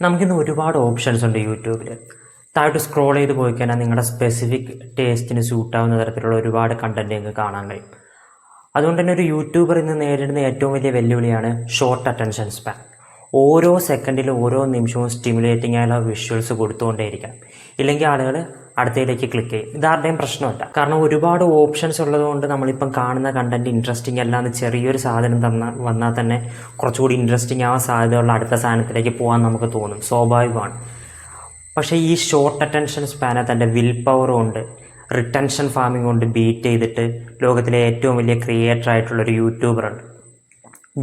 നമുക്കിന്ന് ഒരുപാട് ഓപ്ഷൻസ് ഉണ്ട് യൂട്യൂബിൽ. താഴോട്ട് സ്ക്രോൾ ചെയ്ത് പോയി കഴിഞ്ഞാൽ നിങ്ങളുടെ സ്പെസിഫിക് ടേസ്റ്റിന് സൂട്ടാവുന്ന തരത്തിലുള്ള ഒരുപാട് കണ്ടന്റ് നിങ്ങൾക്ക് കാണാൻ കഴിയും. അതുകൊണ്ട് തന്നെ ഒരു യൂട്യൂബർ ഇന്ന് നേരിടുന്ന ഏറ്റവും വലിയ വെല്ലുവിളിയാണ് ഷോർട്ട് അറ്റൻഷൻ സ്പാൻ. ഓരോ സെക്കൻഡിലും ഓരോ നിമിഷവും സ്റ്റിമുലേറ്റിംഗ് ആയുള്ള വിഷ്വൽസ് കൊടുത്തുകൊണ്ടേയിരിക്കണം. ഇല്ലെങ്കിൽ ആളുകൾ അടുത്തയിലേക്ക് ക്ലിക്ക് ചെയ്യും. ഇതാരുടെയും പ്രശ്നമല്ല. കാരണം ഒരുപാട് ഓപ്ഷൻസ് ഉള്ളതുകൊണ്ട് നമ്മളിപ്പം കാണുന്ന കണ്ടന്റ് ഇൻട്രസ്റ്റിംഗ് അല്ലാന്ന് ചെറിയൊരു സാധനം വന്നാൽ തന്നെ കുറച്ചുകൂടി ഇൻട്രസ്റ്റിംഗ് ആവാൻ സാധ്യതയുള്ള അടുത്ത സാധനത്തിലേക്ക് പോകാൻ നമുക്ക് തോന്നും, സ്വാഭാവികമാണ്. പക്ഷേ ഈ ഷോർട്ട് അറ്റൻഷൻ സ്പാനെ തൻ്റെ വിൽ പവർ കൊണ്ട് റിട്ടൻഷൻ ഫാമിംഗ് കൊണ്ട് ബീറ്റ് ചെയ്തിട്ട് ലോകത്തിലെ ഏറ്റവും വലിയ ക്രിയേറ്റർ ആയിട്ടുള്ളൊരു യൂട്യൂബറുണ്ട്,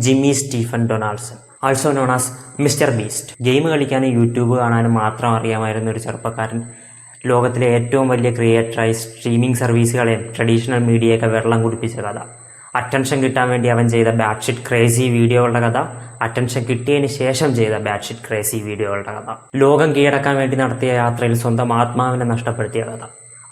Jimmy Stephen Donaldson, also known as mister beast. Game കളിക്കാനും യൂട്യൂബ് കാണാനും മാത്രം അറിയാമായിരുന്ന ഒരു ചെറുപ്പക്കാരൻ ലോകത്തിലെ ഏറ്റവും വലിയ ക്രിയേറ്ററായി സ്ട്രീമിംഗ് സർവീസുകളെയും ട്രഡീഷണൽ മീഡിയയൊക്കെ വെള്ളം കുടിപ്പിച്ച കഥ, അറ്റൻഷൻ കിട്ടാൻ വേണ്ടി അവൻ ചെയ്ത ബാഡ്ഷിറ്റ് ക്രേസി വീഡിയോകളുടെ കഥ, അറ്റൻഷൻ കിട്ടിയതിന് ശേഷം ചെയ്ത ബാഡ്ഷിറ്റ് ക്രേസി വീഡിയോകളുടെ കഥ, ലോകം കീഴടക്കാൻ വേണ്ടി നടത്തിയ യാത്രയിൽ സ്വന്തം ആത്മാവിനെ നഷ്ടപ്പെടുത്തിയ കഥ.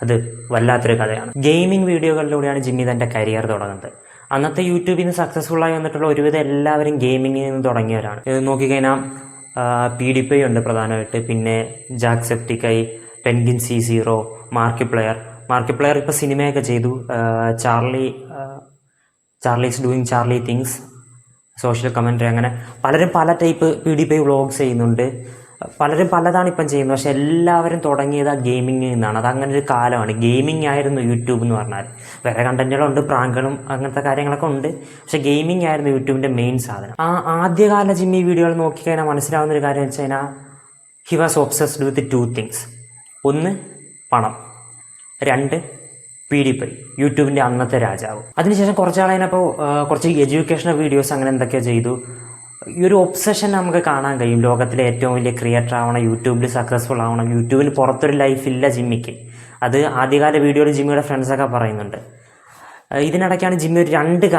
അത് വല്ലാത്തൊരു കഥയാണ്. ഗെയിമിംഗ് വീഡിയോകളിലൂടെയാണ് ജിമ്മി തൻ്റെ കരിയർ തുടങ്ങുന്നത്. അന്നത്തെ യൂട്യൂബിൽ നിന്ന് സക്സസ്ഫുള്ളായി വന്നിട്ടുള്ള ഒരുവിധം എല്ലാവരും ഗെയിമിങ്ങിൽ നിന്ന് തുടങ്ങിയവരാണ്. നോക്കിക്കഴിഞ്ഞാൽ PewDiePie ഉണ്ട് പ്രധാനമായിട്ട്, പിന്നെ ജാക്സെപ്റ്റിക്കൈ, പെൻഗിൻ C0, മാർക്കിപ്ലെയർ ഇപ്പോൾ സിനിമയൊക്കെ ചെയ്തു. Charlie's doing Charlie things, social commentary, അങ്ങനെ പലരും പല ടൈപ്പ് PewDiePie വ്ളോഗ്സ് ചെയ്യുന്നുണ്ട്. പലരും പലതാണ് ഇപ്പം ചെയ്യുന്നത്. പക്ഷെ എല്ലാവരും തുടങ്ങിയത് ആ ഗെയിമിങ്ങിൽ നിന്നാണ്. അതങ്ങനെ ഒരു കാലമാണ്. ഗെയിമിംഗ് ആയിരുന്നു യൂട്യൂബ് എന്ന് പറഞ്ഞാൽ. വേറെ കണ്ടന്റുകളുണ്ട്, പ്രാങ്കുകളും അങ്ങനത്തെ കാര്യങ്ങളൊക്കെ ഉണ്ട്. പക്ഷെ ഗെയിമിംഗ് ആയിരുന്നു യൂട്യൂബിൻ്റെ മെയിൻ സാധനം. ആ ആദ്യകാല ജിമ്മി വീഡിയോകൾ നോക്കിക്കഴിഞ്ഞാൽ മനസ്സിലാവുന്ന ഒരു കാര്യം വെച്ച് കഴിഞ്ഞാൽ he was obsessed with 2 things. 1 പണം, 2 PewDiePie, യൂട്യൂബിൻ്റെ അന്നത്തെ രാജാവ്. അതിനുശേഷം കുറച്ചാളതിനപ്പോൾ കുറച്ച് എഡ്യൂക്കേഷണൽ വീഡിയോസ് അങ്ങനെ എന്തൊക്കെയോ ചെയ്തു. ഈ ഒരു ഒബ്സഷൻ നമുക്ക് കാണാൻ കഴിയും. ലോകത്തിലെ ഏറ്റവും വലിയ ക്രിയേറ്റർ ആവണം, യൂട്യൂബിൽ സക്സസ്ഫുൾ ആവണം, യൂട്യൂബിന് പുറത്തൊരു ലൈഫില്ല ജിമ്മിക്ക്. അത് ആദ്യകാല വീഡിയോയിൽ ജിമ്മിയുടെ ഫ്രണ്ട്സൊക്കെ പറയുന്നുണ്ട്. ഇതിനിടയ്ക്കാണ് ജിമ്മി ഒരു 2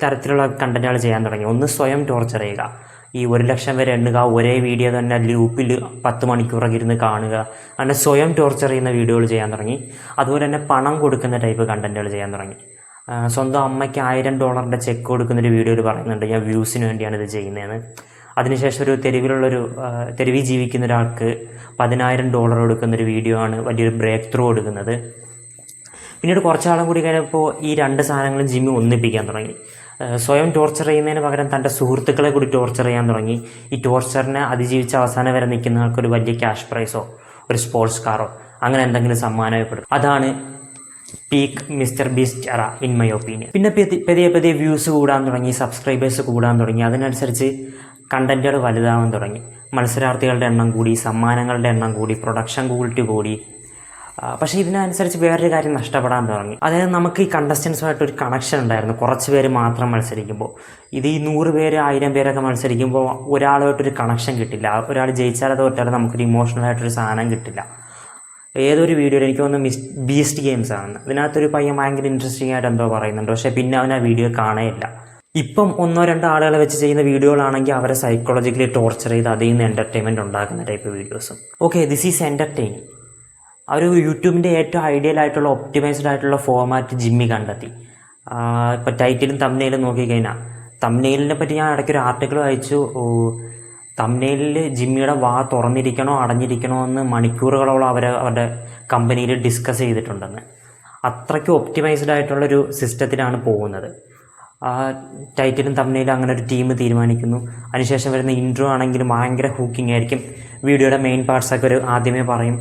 തരത്തിലുള്ള കണ്ടന്റുകൾ ചെയ്യാൻ തുടങ്ങി. ഒന്ന്, സ്വയം ടോർച്ചർ ചെയ്യുക. ഈ 1,00,000 വരെ എണ്ണുക, ഒരേ വീഡിയോ തന്നെ ലൂപ്പിൽ 10 മണിക്കൂറൊക്കെ ഇരുന്ന് കാണുക, അങ്ങനെ സ്വയം ടോർച്ചർ ചെയ്യുന്ന വീഡിയോകൾ ചെയ്യാൻ തുടങ്ങി. അതുപോലെ തന്നെ പണം കൊടുക്കുന്ന ടൈപ്പ് കണ്ടന്റുകൾ ചെയ്യാൻ തുടങ്ങി. സ്വന്തം അമ്മയ്ക്ക് $1000 ചെക്ക് കൊടുക്കുന്നൊരു വീഡിയോയിൽ പറയുന്നുണ്ട്, ഞാൻ വ്യൂസിന് വേണ്ടിയാണ് ഇത് ചെയ്യുന്നതെന്ന്. അതിനുശേഷം ഒരു തെരുവിൽ ജീവിക്കുന്ന ഒരാൾക്ക് $10,000 കൊടുക്കുന്നൊരു വീഡിയോ ആണ് വലിയൊരു ബ്രേക്ക് ത്രൂ കൊടുക്കുന്നത്. പിന്നീട് കുറച്ചാളും കൂടി കഴിഞ്ഞപ്പോൾ ഈ 2 സാധനങ്ങളും ജിമ്മി ഒന്നിപ്പിക്കാൻ തുടങ്ങി. സ്വയം ടോർച്ചർ ചെയ്യുന്നതിന് പകരം തൻ്റെ സുഹൃത്തുക്കളെ കൂടി ടോർച്ചർ ചെയ്യാൻ തുടങ്ങി. ഈ ടോർച്ചറിനെ അതിജീവിച്ച് അവസാനം വരെ നിൽക്കുന്ന ആൾക്കൊരു വലിയ ക്യാഷ് പ്രൈസോ ഒരു സ്പോർട്സ് കാറോ അങ്ങനെ എന്തെങ്കിലും സമ്മാനമായിപ്പെടും. അതാണ് പീക്ക് മിസ്റ്റർ ബീസ്റ്റ് എറ ഇൻ മൈ ഒപ്പീനിയൻ. പിന്നെ പതിയെ വ്യൂസ് കൂടാൻ തുടങ്ങി, സബ്സ്ക്രൈബേഴ്സ് കൂടാൻ തുടങ്ങി. അതിനനുസരിച്ച് കണ്ടന്റുകൾ വലുതാവാൻ തുടങ്ങി. മത്സരാർത്ഥികളുടെ എണ്ണം കൂടി, സമ്മാനങ്ങളുടെ എണ്ണം കൂടി, പ്രൊഡക്ഷൻ ക്വാളിറ്റി കൂടി. പക്ഷേ ഇതിനനുസരിച്ച് വേറൊരു കാര്യം നഷ്ടപ്പെടാൻ തുടങ്ങി. അതായത് നമുക്ക് ഈ കണ്ടസ്റ്റൻസുമായിട്ടൊരു കണക്ഷൻ ഉണ്ടായിരുന്നു. കുറച്ച് പേര് മാത്രം മത്സരിക്കുമ്പോൾ. ഇത് ഈ 100 പേര് 1000 പേരൊക്കെ മത്സരിക്കുമ്പോൾ ഒരാളുമായിട്ടൊരു കണക്ഷൻ കിട്ടില്ല. ഒരാൾ ജയിച്ചാലോ തോറ്റാലോ നമുക്കൊരു ഇമോഷണലായിട്ടൊരു സാധനം കിട്ടില്ല. ഏതൊരു വീഡിയോയിൽ എനിക്ക് തോന്നുന്നു ബീസ്റ്റ് ഗെയിംസ് ആണെന്ന്, ഇതിനകത്തൊരു പയ്യൻ ഭയങ്കര ഇൻട്രസ്റ്റിംഗ് ആയിട്ട് എന്തോ പറയുന്നുണ്ട്. പക്ഷേ പിന്നെ അവൻ ആ വീഡിയോ കാണേയില്ല. ഇപ്പം 1-2 ആളുകളെ വെച്ച് ചെയ്യുന്ന വീഡിയോകളാണെങ്കിൽ അവരെ സൈക്കോളജിക്കലി ടോർച്ചർ ചെയ്ത് അതിൽ നിന്ന് എൻ്റർടൈൻമെൻറ്റ് ഉണ്ടാക്കുന്ന ടൈപ്പ് വീഡിയോസും. Okay, this is entertaining. ആ ഒരു യൂട്യൂബിൻ്റെ ഏറ്റവും ഐഡിയൽ ആയിട്ടുള്ള ഒപ്റ്റിമൈസ്ഡ് ആയിട്ടുള്ള ഫോമാറ്റ് ജിമ്മി കണ്ടെത്തി. ഇപ്പോൾ ടൈറ്റിലും തംബ്നെയിലും നോക്കിക്കഴിഞ്ഞാൽ, തംബ്നെയിലിനെ പറ്റി ഞാൻ ഇടയ്ക്കൊരു ആർട്ടിക്കിൾ വായിച്ചു. തംബ്നെയിലിൽ ജിമ്മിയുടെ വാ തുറന്നിരിക്കണോ അടഞ്ഞിരിക്കണോ എന്ന് മണിക്കൂറുകളോളം അവരുടെ കമ്പനിയിൽ ഡിസ്കസ് ചെയ്തിട്ടുണ്ടെന്ന്. അത്രയ്ക്ക് ഒപ്റ്റിമൈസ്ഡ് ആയിട്ടുള്ളൊരു സിസ്റ്റത്തിലാണ് പോകുന്നത്. ടൈറ്റിലും തംബ്നെയിലും അങ്ങനെ ഒരു ടീം തീരുമാനിക്കുന്നു. അതിനുശേഷം വരുന്ന ഇൻട്രോ ആണെങ്കിലും ഭയങ്കര ഹൂക്കിംഗ് ആയിരിക്കും. വീഡിയോയുടെ മെയിൻ പാർട്സൊക്കെ ഒരു ആദ്യമേ പറയും.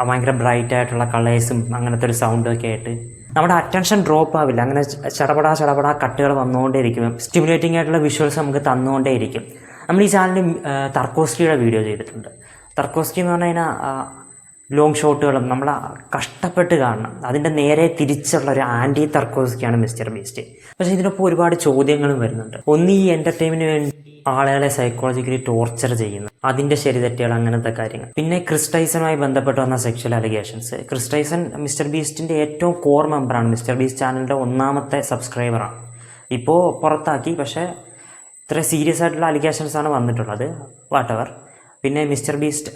ഭയങ്കര ബ്രൈറ്റ് ആയിട്ടുള്ള കളേഴ്സും അങ്ങനത്തെ ഒരു സൗണ്ടൊക്കെ ആയിട്ട് നമ്മുടെ അറ്റൻഷൻ ഡ്രോപ്പ് ആവില്ല. അങ്ങനെ ചടപടാ കട്ടുകൾ വന്നുകൊണ്ടേയിരിക്കും. സ്റ്റിമുലേറ്റിംഗ് ആയിട്ടുള്ള വിഷ്വൽസ് നമുക്ക് തന്നുകൊണ്ടേയിരിക്കും. നമ്മൾ ഈ ചാനലിൽ തർക്കോസ്കിയുടെ വീഡിയോ ചെയ്തിട്ടുണ്ട്. തർക്കോസ്കി എന്ന് പറഞ്ഞു കഴിഞ്ഞാൽ ലോങ് ഷോട്ടുകളും നമ്മൾ കഷ്ടപ്പെട്ട് കാണണം. അതിൻ്റെ നേരെ തിരിച്ചുള്ള ഒരു ആൻറ്റി തർക്കോസ്കിയാണ് മിസ്റ്റർ ബീസ്റ്റ്. പക്ഷേ ഇതിനൊപ്പം ഒരുപാട് ചോദ്യങ്ങളും വരുന്നുണ്ട്. ഒന്ന്, ഈ എൻ്റർടൈൻമെൻറ്റിന് വേണ്ടി ആളുകളെ സൈക്കോളജിക്കലി ടോർച്ചർ ചെയ്യുന്നു, അതിൻ്റെ ശരിതെറ്റുകൾ, അങ്ങനത്തെ കാര്യങ്ങൾ. പിന്നെ ക്രിസ് ടൈസണുമായി ബന്ധപ്പെട്ട് വന്ന sexual allegations. Chris Tyson mister ബീസ്റ്റിൻ്റെ ഏറ്റവും കോർ മെമ്പറാണ്. മിസ്റ്റർ ബീസ്റ്റ് ചാനലിൻ്റെ 1ാമത്തെ സബ്സ്ക്രൈബറാണ്. ഇപ്പോൾ പുറത്താക്കി. പക്ഷേ ഇത്ര സീരിയസ് ആയിട്ടുള്ള അലിഗേഷൻസാണ് വന്നിട്ടുള്ളത്. വാട്ടെവർ. പിന്നെ മിസ്റ്റർ ബീസ്റ്റ്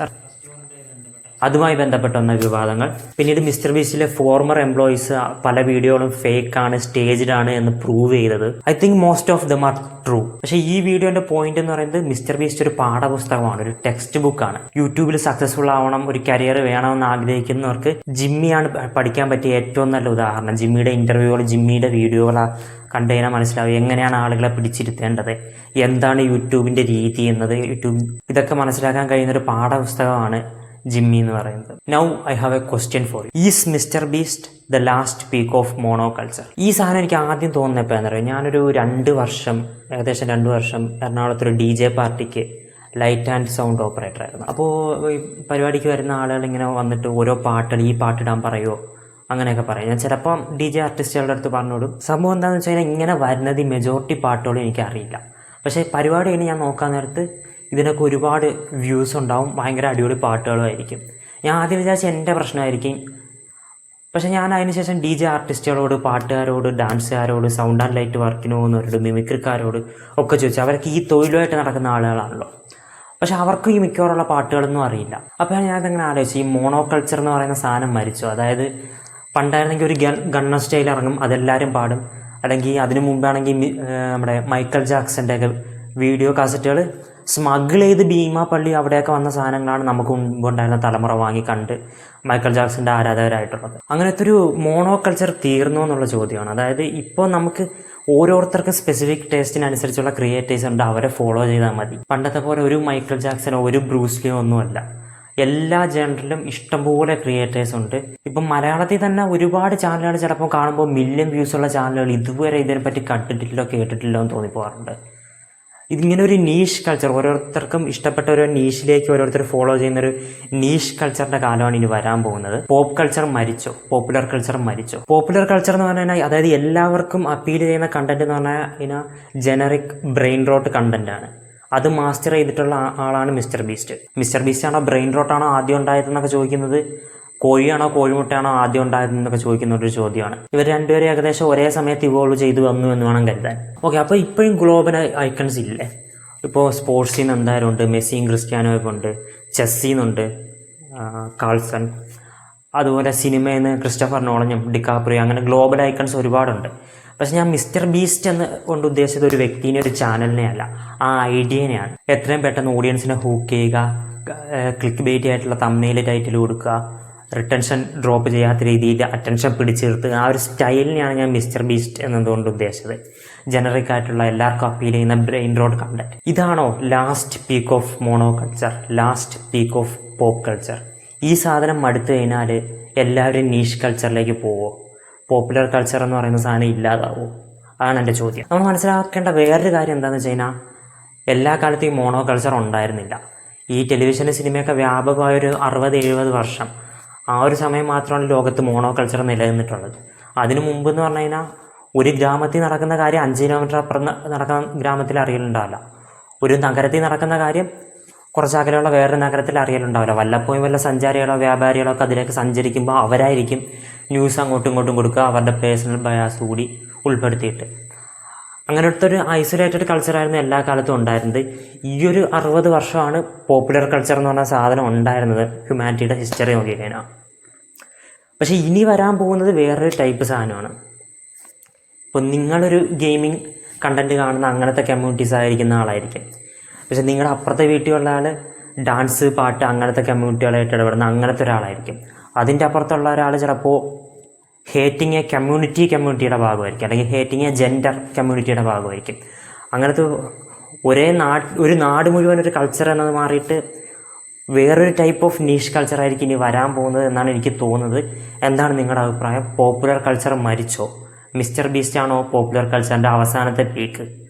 അതുമായി ബന്ധപ്പെട്ട് വന്ന വിവാദങ്ങൾ. പിന്നീട് മിസ്റ്റർ ബീസ്റ്റിലെ ഫോർമർ എംപ്ലോയീസ് പല വീഡിയോകളും ഫേക്ക് ആണ്, സ്റ്റേജ്ഡ് ആണ് എന്ന് പ്രൂവ് ചെയ്തത്. I think most of them are true. പക്ഷേ ഈ വീഡിയോന്റെ പോയിന്റ് എന്ന് പറയുന്നത് മിസ്റ്റർ ബീസ്റ്റ് ഒരു പാഠപുസ്തകമാണ്, ഒരു ടെക്സ്റ്റ് ബുക്കാണ്. യൂട്യൂബിൽ സക്സസ്ഫുൾ ആവണം, ഒരു കരിയർ വേണമെന്ന് ആഗ്രഹിക്കുന്നവർക്ക് ജിമ്മിയാണ് പഠിക്കാൻ പറ്റിയ ഏറ്റവും നല്ല ഉദാഹരണം. ജിമ്മിയുടെ ഇന്റർവ്യൂകൾ, ജിമ്മിയുടെ വീഡിയോകൾ കണ്ടു കഴിഞ്ഞാൽ മനസ്സിലാവും എങ്ങനെയാണ് ആളുകളെ പിടിച്ചിരുത്തേണ്ടത്, എന്താണ് യൂട്യൂബിന്റെ രീതി എന്നത്. ഇതൊക്കെ മനസ്സിലാക്കാൻ കഴിയുന്ന ഒരു പാഠപുസ്തകമാണ് ജിമ്മി എന്ന് പറയുന്നത്. Now I have A question for you. Is mister beast the last peak of mono culture? ഈ സാധനം എനിക്ക് ആദ്യം തോന്നുന്നപ്പോൾ എന്താ പറയുക, ഞാനൊരു ഏകദേശം 2 വർഷം എറണാകുളത്തൊരു DJ പാർട്ടിക്ക് ലൈറ്റ് ആൻഡ് സൗണ്ട് ഓപ്പറേറ്റർ ആയിരുന്നു. അപ്പോൾ ഈ പരിപാടിക്ക് വരുന്ന ആളുകൾ ഇങ്ങനെ വന്നിട്ട് ഓരോ പാട്ടുകൾ, ഈ പാട്ടിടാൻ പറയുമോ അങ്ങനെയൊക്കെ പറയും. ഞാൻ ചിലപ്പം DJ ആർട്ടിസ്റ്റുകളുടെ അടുത്ത് പറഞ്ഞോടും. സംഭവം എന്താണെന്ന് വെച്ച് കഴിഞ്ഞാൽ ഇങ്ങനെ വരുന്നത് ഈ മെജോറിറ്റി പാട്ടുകളും എനിക്കറിയില്ല. പക്ഷേ പരിപാടി കഴിഞ്ഞ് ഞാൻ നോക്കാൻ നേരത്ത് ഇതിനൊക്കെ ഒരുപാട് വ്യൂസ് ഉണ്ടാവും, ഭയങ്കര അടിപൊളി പാട്ടുകളുമായിരിക്കും. ഞാൻ ആദ്യം വിചാരിച്ച എൻ്റെ പ്രശ്നമായിരിക്കും. പക്ഷേ ഞാൻ അതിനുശേഷം DJ ആർട്ടിസ്റ്റുകളോട്, പാട്ടുകാരോട്, ഡാൻസുകാരോട്, സൗണ്ട് ആൻഡ് ലൈറ്റ് വർക്കിന് പോകുന്നവരോട്, മിമിക്രിക്കാരോട് ഒക്കെ ചോദിച്ചു. അവർക്ക് ഈ തൊഴിലുമായിട്ട് നടക്കുന്ന ആളുകളാണല്ലോ. പക്ഷെ അവർക്കും ഈ മിക്കവാറുള്ള പാട്ടുകളൊന്നും അറിയില്ല. അപ്പോൾ ഞാനതങ്ങനെ ആലോചിച്ചു, ഈ മോണോ കൾച്ചർ എന്ന് പറയുന്ന സാധനം മരിച്ചു. അതായത് പണ്ടായിരുന്നെങ്കിൽ ഒരു ഗണ്ണ സ്റ്റൈൽ ഇറങ്ങും, അതെല്ലാവരും പാടും. അല്ലെങ്കിൽ അതിനു മുമ്പാണെങ്കിൽ നമ്മുടെ മൈക്കൽ ജാക്സൻ്റെ ഒക്കെ വീഡിയോ കാസറ്റുകൾ സ്മഗിൾ ചെയ്ത് ഭീമാപ്പള്ളി അവിടെയൊക്കെ വന്ന സാധനങ്ങളാണ് നമുക്ക് മുമ്പുണ്ടായിരുന്ന തലമുറ വാങ്ങി കണ്ട് മൈക്കൽ ജാക്സന്റെ ആരാധകരായിട്ടുള്ളത്. അങ്ങനത്തെ ഒരു മോണോ കൾച്ചർ തീർന്നു എന്നുള്ള ചോദ്യമാണ്. അതായത് ഇപ്പോൾ നമുക്ക് ഓരോരുത്തർക്കും സ്പെസിഫിക് ടേസ്റ്റിനനുസരിച്ചുള്ള ക്രിയേറ്റേഴ്സ് ഉണ്ട്, അവരെ ഫോളോ ചെയ്താൽ മതി. പണ്ടത്തെ പോലെ ഒരു മൈക്കൽ ജാക്സനോ ഒരു ബ്രൂസ്ലിയോ ഒന്നുമല്ല. എല്ലാ ജേണലിലും ഇഷ്ടംപോലെ ക്രിയേറ്റേഴ്സ് ഉണ്ട്. ഇപ്പം മലയാളത്തിൽ തന്നെ ഒരുപാട് ചാനലുകൾ ചിലപ്പോൾ കാണുമ്പോൾ മില്യൺ വ്യൂസുള്ള ചാനലുകൾ ഇതുവരെ ഇതിനെപ്പറ്റി കണ്ടിട്ടില്ലോ കേട്ടിട്ടില്ലോ എന്ന് തോന്നിപ്പോകാറുണ്ട്. ഇതിങ്ങനെ ഒരു നീഷ് കൾച്ചർ, ഓരോരുത്തർക്കും ഇഷ്ടപ്പെട്ട ഒരു നീഷിലേക്ക് ഓരോരുത്തർ ഫോളോ ചെയ്യുന്നൊരു നീഷ് കൾച്ചറിന്റെ കാലമാണ് ഇനി വരാൻ പോകുന്നത്. പോപ്പ് കൾച്ചർ മരിച്ചോ? പോപ്പുലർ കൾച്ചർ മരിച്ചോ? പോപ്പുലർ കൾച്ചർ എന്ന് പറഞ്ഞാൽ അതായത് എല്ലാവർക്കും അപ്പീൽ ചെയ്യുന്ന കണ്ടന്റ് എന്ന് പറഞ്ഞാൽ ഇതിന് ജനറിക് ബ്രെയിൻ റോട്ട് കണ്ടന്റ് ആണ്. അത് മാസ്റ്റർ ചെയ്തിട്ടുള്ള ആളാണ് മിസ്റ്റർ ബീസ്റ്റ്. മിസ്റ്റർ ബീസ്റ്റ് ആണോ ബ്രെയിൻ റോട്ടാണോ ആദ്യം ഉണ്ടായതെന്നൊക്കെ ചോദിക്കുന്നത്, കോഴിയാണോ കോഴിമുട്ടയാണോ ആദ്യം ഉണ്ടായതെന്നൊക്കെ ചോദിക്കുന്ന ഒരു ചോദ്യമാണ്. ഇവർ രണ്ടുപേരും ഏകദേശം ഒരേ സമയത്ത് ഇവോൾവ് ചെയ്തു വന്നു എന്ന് വേണം കരുതാൻ. ഓക്കെ, അപ്പോൾ ഇപ്പോഴും ഗ്ലോബൽ ഐക്കൺസ് ഇല്ലേ? ഇപ്പോൾ സ്പോർട്സിൽ നിന്ന് എന്തായാലും ഉണ്ട്, മെസ്സിയും ക്രിസ്ത്യാനോയൊക്കെ ഉണ്ട്, ചെസ്സിൽ നിന്നുണ്ട് കാൾസൺ, അതുപോലെ സിനിമയിൽ നിന്ന് ക്രിസ്റ്റഫർ നോളനും ഡിക്കാപ്രിയോ, അങ്ങനെ ഗ്ലോബൽ ഐക്കൺസ് ഒരുപാടുണ്ട്. പക്ഷെ ഞാൻ മിസ്റ്റർ ബീസ്റ്റ് എന്ന് കൊണ്ട് ഉദ്ദേശിച്ചത് ഒരു വ്യക്തിനെ, ഒരു ചാനലിനെ അല്ല, ആ ഐഡിയനെയാണ്. എത്രയും പെട്ടെന്ന് ഓഡിയൻസിനെ ഹൂക്ക് ചെയ്യുക, ക്ലിക്ക് ബെയ്റ്റ് ആയിട്ടുള്ള തംബ്നെയിൽ ടൈറ്റിൽ കൊടുക്കുക, റിട്ടൻഷൻ ഡ്രോപ്പ് ചെയ്യാത്ത രീതിയിൽ അറ്റൻഷൻ പിടിച്ചു നിർത്തുക, ആ ഒരു സ്റ്റൈലിനെയാണ് ഞാൻ മിസ്റ്റർ ബീസ്റ്റ് എന്നതുകൊണ്ട് ഉദ്ദേശിച്ചത്. ജനറിക് ആയിട്ടുള്ള എല്ലാവർക്കും അപ്പീൽ ചെയ്യുന്ന ബ്രെയിൻ റോഡ് കണ്ടന്റ്. ഇതാണോ last peak of monoculture, last peak of pop culture? ഈ സാധനം മടുത്തു കഴിഞ്ഞാൽ എല്ലാവരും നീഷ് കൾച്ചറിലേക്ക് പോവോ? പോപ്പുലർ കൾച്ചർ എന്ന് പറയുന്ന സാധനം ഇല്ലാതാവോ? അതാണ് എൻ്റെ ചോദ്യം. നമ്മൾ മനസ്സിലാക്കേണ്ട വേറൊരു കാര്യം എന്താണെന്ന് വെച്ച് കഴിഞ്ഞാൽ, എല്ലാ കാലത്തും ഈ മോണോ കൾച്ചർ ഉണ്ടായിരുന്നില്ല. ഈ ടെലിവിഷനും സിനിമയൊക്കെ വ്യാപകമായൊരു 60-70 വർഷം, ആ ഒരു സമയം മാത്രമാണ് ലോകത്ത് മോണോ കൾച്ചർ നിലനിന്നിട്ടുള്ളത്. അതിനു മുമ്പ് എന്ന് പറഞ്ഞു കഴിഞ്ഞാൽ ഒരു ഗ്രാമത്തിൽ നടക്കുന്ന കാര്യം 5 കിലോമീറ്റർ അപ്പുറം നടക്കുന്ന ഗ്രാമത്തിൽ അറിയലുണ്ടാവില്ല. ഒരു നഗരത്തിൽ നടക്കുന്ന കാര്യം കുറച്ച് അകലെയുള്ള വേറൊരു നഗരത്തിൽ അറിയലുണ്ടാവില്ല. വല്ലപ്പോഴും വല്ല സഞ്ചാരികളോ വ്യാപാരികളോ ഒക്കെ അതിലേക്ക് സഞ്ചരിക്കുമ്പോൾ അവരായിരിക്കും ന്യൂസ് അങ്ങോട്ടും ഇങ്ങോട്ടും കൊടുക്കുക, അവരുടെ പേഴ്സണൽ ബയാസ് കൂടി ഉൾപ്പെടുത്തിയിട്ട്. അങ്ങനത്തെ ഒരു ഐസൊലേറ്റഡ് കൾച്ചറായിരുന്നു എല്ലാ കാലത്തും ഉണ്ടായിരുന്നത്. ഈ ഒരു 60 വർഷമാണ് പോപ്പുലർ കൾച്ചർ എന്ന് പറഞ്ഞ സാധനം ഉണ്ടായിരുന്നത് ഹ്യൂമാനിറ്റിയുടെ ഹിസ്റ്ററി നോക്കിക്കഴിഞ്ഞാൽ. പക്ഷേ ഇനി വരാൻ പോകുന്നത് വേറൊരു ടൈപ്പ് സാധനമാണ്. ഇപ്പോൾ നിങ്ങളൊരു ഗെയിമിംഗ് കണ്ടൻറ്റ് കാണുന്ന അങ്ങനത്തെ കമ്മ്യൂണിറ്റീസ് ആയിരിക്കുന്ന ആളായിരിക്കും. പക്ഷെ നിങ്ങളുടെ അപ്പുറത്തെ വീട്ടിലുള്ള ആൾ ഡാൻസ്, പാട്ട് അങ്ങനത്തെ കമ്മ്യൂണിറ്റികളായിട്ട് ഇടപെടുന്ന അങ്ങനത്തെ ഒരാളായിരിക്കും. അതിൻ്റെ അപ്പുറത്തുള്ള ഒരാൾ ചിലപ്പോൾ ഹേറ്റിംഗ് എ കമ്മ്യൂണിറ്റിയുടെ ഭാഗമായിരിക്കും, അല്ലെങ്കിൽ ഹേറ്റിംഗ് എ ജെൻഡർ കമ്മ്യൂണിറ്റിയുടെ ഭാഗമായിരിക്കും. അങ്ങനത്തെ ഒരു നാട് മുഴുവൻ ഒരു കൾച്ചർ എന്നത് മാറിയിട്ട് വേറൊരു ടൈപ്പ് ഓഫ് നീഷ് കൾച്ചറായിരിക്കും ഇനി വരാൻ പോകുന്നത് എന്നാണ് എനിക്ക് തോന്നുന്നത്. എന്താണ് നിങ്ങളുടെ അഭിപ്രായം? പോപ്പുലർ കൾച്ചർ മരിച്ചോ? മിസ്റ്റർ ബീസ്റ്റ് ആണോ പോപ്പുലർ കൾച്ചറിൻ്റെ അവസാനത്തെ പീക്ക്?